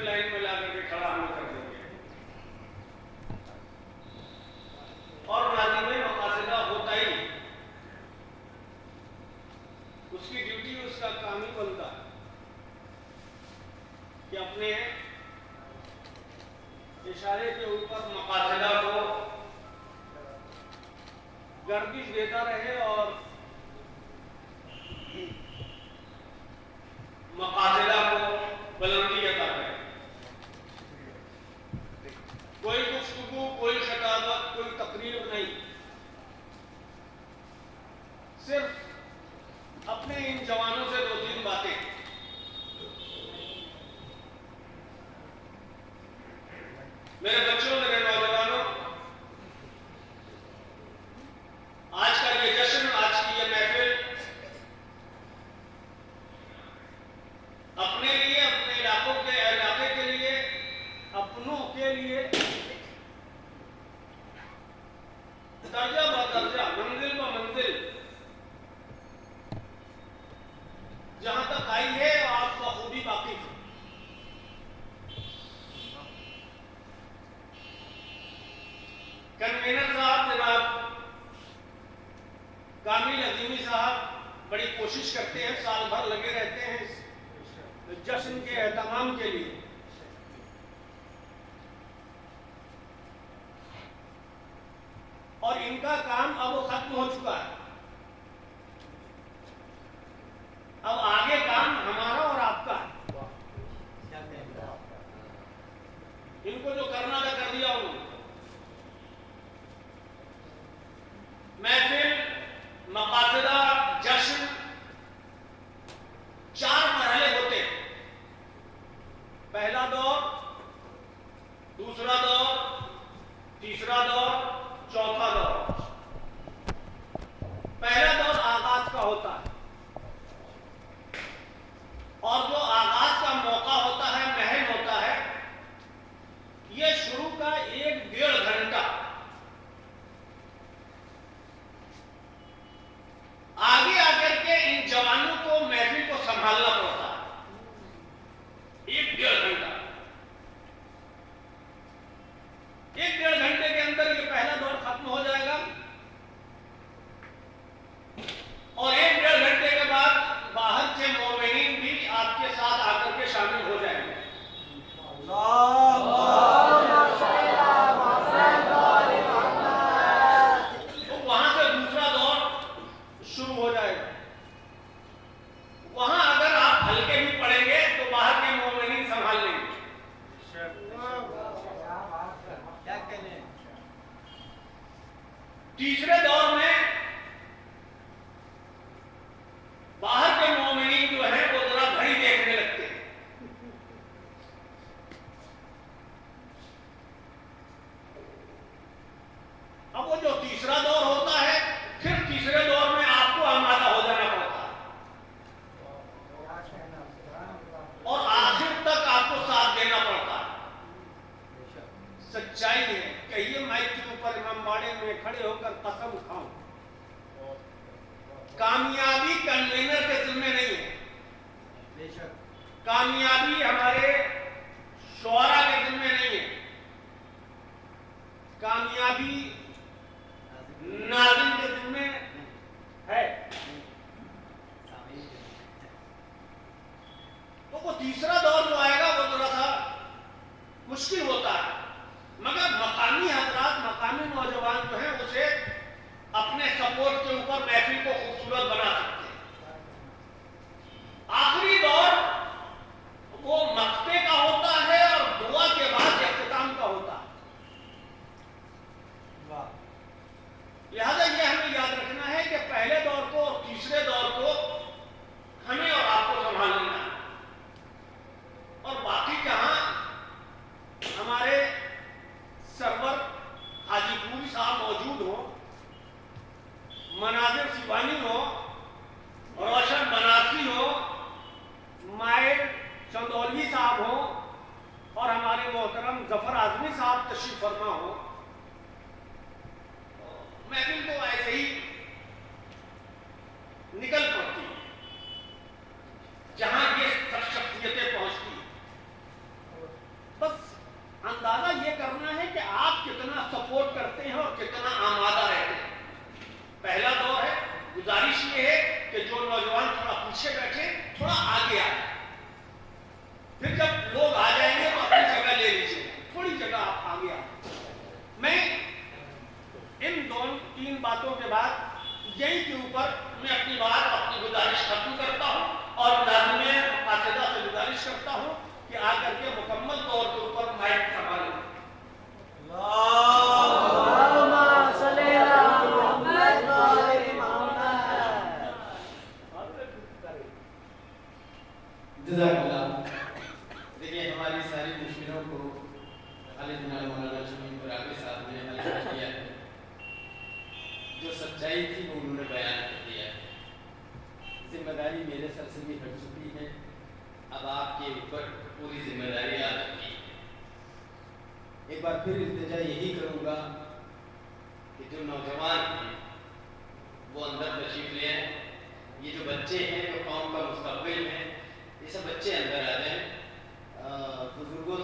دوسرے لائن میں لا کر کے کھڑا ہمیں کر دیں گے. اور ناظم مقاصدہ ہوتا ہی اس کی ڈیوٹی اس کا کام ہی بنتا ہے کہ اپنے اشارے کے اوپر مقاصدہ کو گردش دیتا رہے اور مقاصدہ کو بلندی عطا کرے. کوئی گفتگو، کوئی خطابت، کوئی تقریر نہیں، صرف اپنے ان جوانوں سے دو تین باتیں. میرے بچوں، میرے نوجوانوں، آج کا یہ جشن، آج کی یہ محفل اپنے لیے، اپنے علاقے کے لیے، اپنوں کے لیے درجہ بدرجہ، منزل ب منزل جہاں تک آئی ہے آپ بخوبی واقف ہیں. کنوینر صاحب جناب کامل عظیمی صاحب بڑی کوشش کرتے ہیں، سال بھر لگے رہتے ہیں اس جشن کے اہتمام کے لیے. اور ان کا کام اب ختم ہو چکا ہے. اب آگے کام ہمارا اور آپ کا ہے. ان کو جو کرنا تھا کر دیا انہوں نے. محفل، مقاصدہ، جشن 4 مرحلے ہوتے ہیں. پہلا دور، دوسرا دور، تیسرا دور، چوتھا دور. پہلا دور آغاز کا ہوتا ہے، اور جو آغاز کا موقع ہوتا ہے، محل ہوتا ہے، یہ شروع کا 1-1.5 گھنٹہ آگے آ کر کے ان جوانوں کو محفل کو سنبھالنا پڑتا ہے. 1-1.5 گھنٹہ. 1-1.5 گھنٹے کے اندر یہ پہلا دور ختم ہو جائے گا، اور 1-1.5 گھنٹے کے بعد باہر کے مومنین بھی آپ کے ساتھ آ کر کے شامل ہو جائیں گے. تو وہاں سے دوسرا دور شروع ہو جائے گا. وہاں اگر آپ ہلکے بھی پڑیں گے تو باہر کے مومنین سنبھال لیں گے. تیسرے دور میں باہر کے مومنین جو ہیں وہ ذرا گھڑی دیکھنے لگتے ہیں. اب وہ جو تیسرا دور ہوتا ہے، پھر تیسرے دور میں آپ کو آمادہ ہو جانا پڑتا ہے، اور آخر تک آپ کو ساتھ دینا پڑتا ہے. سچائی ہے. کہیے مائک کے اوپر امام باڑے میں کھڑے ہو کر قسم کھاؤں، کامیابی کنوینر کے ذمہ نہیں ہے، کامیابی ہمارے شعراء کے ذمہ نہیں ہے، کامیابی ناظم کے ذمہ ہے. تو وہ تیسرا دور جو آئے گا وہ ذرا سا مشکل ہوتا ہے، مگر مقامی حضرات، مقامی نوجوان جو ہیں اسے اپنے سپورٹ کے اوپر محفل کو خوبصورت بنا سکتے ہیں. آخری دور وہ مقتے کا ہوتا ہے اور دعا کے بعد اختتام کا ہوتا ہے. لہذا یہ ہمیں یاد رکھنا ہے کہ پہلے دور کو اور تیسرے دور کو ہمیں اور آپ کو سنبھال لینا ہے. اور باقی جہاں ہمارے سرور حاجی پوری صاحب موجود ہوں، مناظر سیوانی ہو، روشن بنارسی ہو، مائر چندولوی صاحب ہو، اور ہمارے محترم ظفر اعظمی صاحب تشریف فرما ہو، محفل تو ایسے ہی نکل پڑتی ہے جہاں یہ شخصیتیں پہنچتی ہیں. جزاک اللہ. دیکھیے ہماری ساری مشکلوں کو خالد جناب مولانا شمیم قرابی صاحب نے حل کر دیا ہے. جو سچائی تھی وہ انہوں نے بیان کر دیا ہے. ذمہ داری میرے سر سے بھی ہٹ چکی ہے. اب آپ کے اوپر پوری ذمہ داری آ چکی ہے. ایک بار پھر التجا یہی کروں گا کہ جو نوجوان ہیں وہ اندر تشریف لے آئیں. یہ جو بچے ہیں جو قوم کا مستقبل ہیں یہ سب بچے اندر آ جائیں. بزرگوں